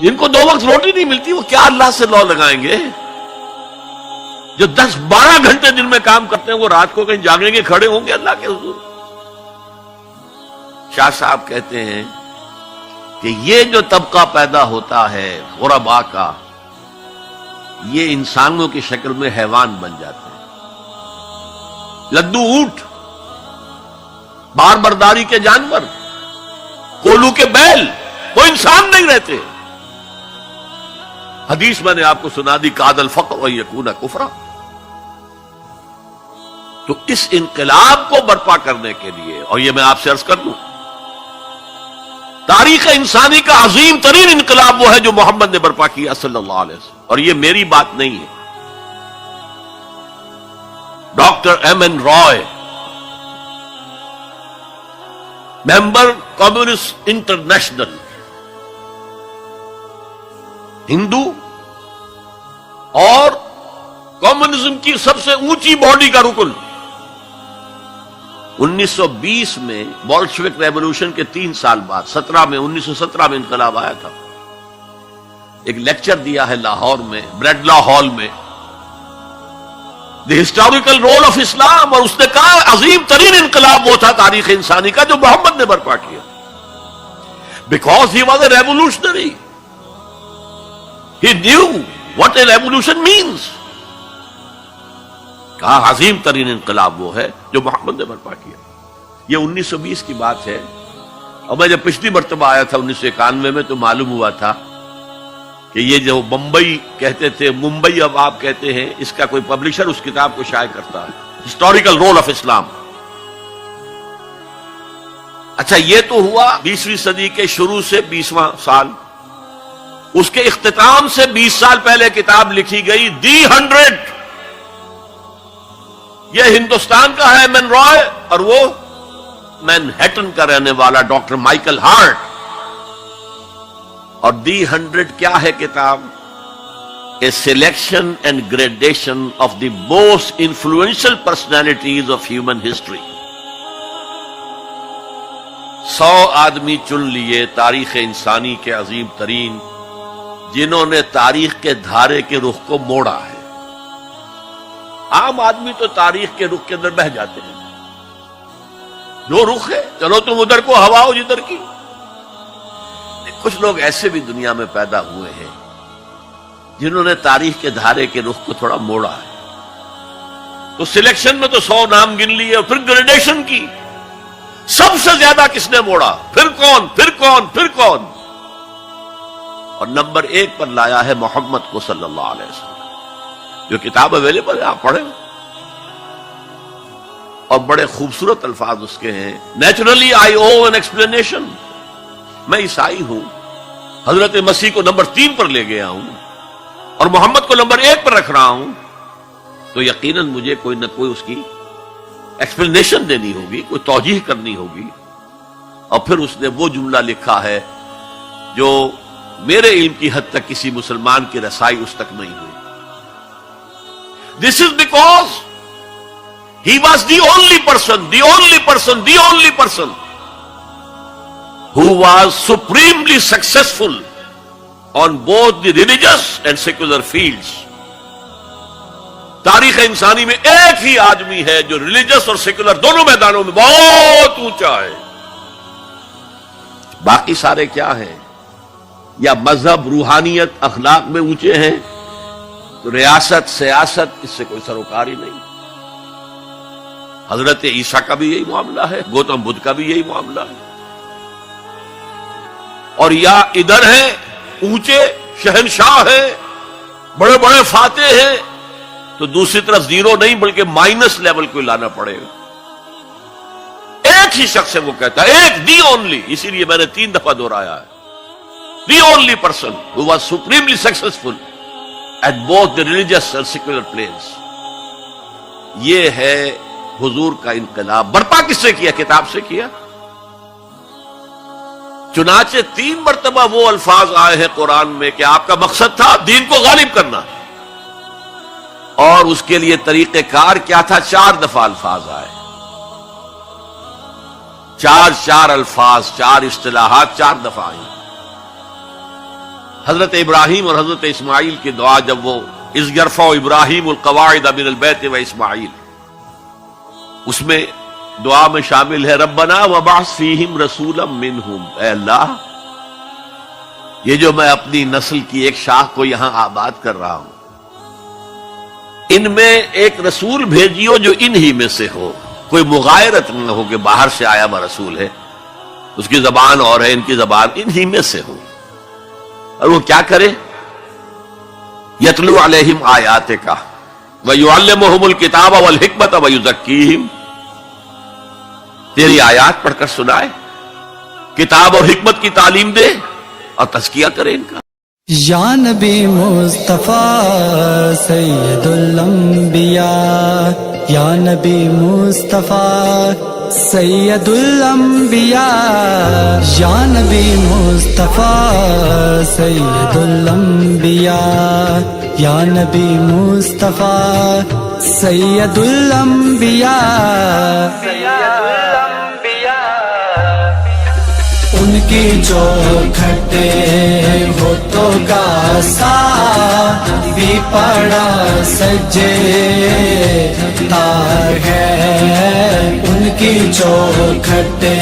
جن کو 2 وقت روٹی نہیں ملتی وہ کیا اللہ سے لو لگائیں گے؟ جو 10-12 گھنٹے دن میں کام کرتے ہیں وہ رات کو کہیں جاگیں گے، کھڑے ہوں گے اللہ کے حضور؟ شاہ صاحب کہتے ہیں کہ یہ جو طبقہ پیدا ہوتا ہے غرباء کا، یہ انسانوں کی شکل میں حیوان بن جاتے ہیں، لدو اونٹ، بار برداری کے جانور، کولو کے بیل، وہ انسان نہیں رہتے۔ حدیث میں نے آپ کو سنا دی، کاد الفقر و یکون کفرا۔ تو اس انقلاب کو برپا کرنے کے لیے، اور یہ میں آپ سے عرض کر دوں، تاریخ انسانی کا عظیم ترین انقلاب وہ ہے جو محمد نے برپا کیا صلی اللہ علیہ وسلم، اور یہ میری بات نہیں ہے۔ ڈاکٹر ایم این رائے، ممبر کمیونسٹ انٹرنیشنل، ہندو اور کمیونزم کی سب سے اونچی باڈی کا رکن، 1920 میں بولشوک ریولوشن کے 3 سال بعد 1917 میں انقلاب آیا تھا، ایک لیکچر دیا ہے لاہور میں، بریڈلا ہال میں، دی ہسٹوریکل رول آف اسلام، اور اس نے کہا عظیم ترین انقلاب وہ تھا تاریخ انسانی کا جو محمد نے برپا کیا، because he was a revolutionary, he knew what a revolution means. کہا عظیم ترین انقلاب وہ ہے جو محمد نے برپا کیا۔ یہ 1920 کی بات ہے، اور میں جب پچھلی مرتبہ آیا تھا 1991 میں تو معلوم ہوا تھا کہ یہ جو بمبئی کہتے تھے، ممبئی اب آپ کہتے ہیں، اس کا کوئی پبلشر اس کتاب کو شائع کرتا ہے، ہسٹوریکل رول آف اسلام۔ اچھا، یہ تو ہوا 20ویں صدی کے شروع سے 20واں سال، اس کے اختتام سے 20 سال پہلے کتاب لکھی گئی دی 100، یہ ہندوستان کا ہے مین رائے، اور وہ مینہٹن کا رہنے والا ڈاکٹر مائیکل ہارٹ۔ اور دی 100 کیا ہے کتاب؟ A selection and gradation of the most influential personalities of human history. 100 آدمی چن لیے تاریخ انسانی کے عظیم ترین، جنہوں نے تاریخ کے دھارے کے رخ کو موڑا ہے۔ عام آدمی تو تاریخ کے رخ کے اندر بہ جاتے ہیں، جو رخ ہے چلو تم ادھر کو ہوا ہو جدھر کی۔ کچھ لوگ ایسے بھی دنیا میں پیدا ہوئے ہیں جنہوں نے تاریخ کے دھارے کے رخ کو تھوڑا موڑا ہے۔ تو سلیکشن میں تو 100 نام گن لیے، اور پھر گریڈیشن کی، سب سے زیادہ کس نے موڑا، پھر کون، پھر کون، پھر کون، اور نمبر 1 پر لایا ہے محمد کو صلی اللہ علیہ وسلم۔ جو کتاب اویلیبل ہے آپ پڑھیں، اور بڑے خوبصورت الفاظ اس کے ہیں۔ Naturally I O an explanation, میں عیسائی ہوں، حضرت مسیح کو نمبر 3 پر لے گیا ہوں اور محمد کو نمبر 1 پر رکھ رہا ہوں، تو یقیناً مجھے کوئی نہ کوئی اس کی ایکسپلینیشن دینی ہوگی، کوئی توجیہ کرنی ہوگی۔ اور پھر اس نے وہ جملہ لکھا ہے جو میرے علم کی حد تک کسی مسلمان کی رسائی اس تک نہیں ہوئی۔ This is because he was the only person who was supremely successful on both the religious and secular fields. تاریخ انسانی میں ایک ہی آدمی ہے جو ریلیجس اور سیکولر دونوں میدانوں میں بہت اونچا ہے۔ باقی سارے کیا ہیں؟ یا مذہب، روحانیت، اخلاق میں اونچے ہیں، تو ریاست، سیاست، اس سے کوئی سروکار ہی نہیں۔ حضرت عیسیٰ کا بھی یہی معاملہ ہے، گوتم بدھ کا بھی یہی معاملہ ہے۔ اور یا ادھر ہیں اونچے شہنشاہ ہیں، بڑے بڑے فاتح ہیں، تو دوسری طرف زیرو نہیں بلکہ مائنس لیول کو لانا پڑے گا۔ ایک ہی شخص ہے، وہ کہتا ہے ایک، دی اونلی، اسی لیے میں نے 3 دفعہ دہرایا ہے، the only person who was supremely successful at both the religious and secular planes۔ یہ ہے حضور کا انقلاب۔ برپا کس سے کیا؟ کتاب سے کیا۔ چنانچہ 3 مرتبہ وہ الفاظ آئے ہیں قرآن میں کہ آپ کا مقصد تھا دین کو غالب کرنا، اور اس کے لیے طریقہ کار کیا تھا؟ 4 دفعہ الفاظ آئے، 4 الفاظ، 4 اصطلاحات 4 دفعہ آئی۔ حضرت ابراہیم اور حضرت اسماعیل کی دعا جب وہ اذ یرفع ابراہیم القواعد من البیت و اسماعیل، اس میں دعا میں شامل ہے ربنا وابعث فیہم رسولا منہم، اے اللہ یہ جو میں اپنی نسل کی ایک شاخ کو یہاں آباد کر رہا ہوں، ان میں ایک رسول بھیجیو جو انہی میں سے ہو، کوئی مغایرت نہ ہو کہ باہر سے آیا ہوا رسول ہے، اس کی زبان اور ہے، ان کی زبان انہی میں سے ہو، اور وہ کیا کرے؟ یتلو علیہم آیاتک ویعلمہم الکتاب والحکمت ویزکیہم، تیری آیات پڑھ کر سنائے، کتاب اور حکمت کی تعلیم دے اور تزکیہ کرے ان کا۔ یا نبی مصطفیٰ سید الانبیاء، یا نبی مصطفیٰ سید الانبیاء، یا نبی مصطفیٰ سید الانبیاء، یا نبی مصطفیٰ سید الانبیاء، ان کی چوکھٹے ہوتوں کا ساتھ بھی پڑا سجے تار ہے، ان کی چوکھٹے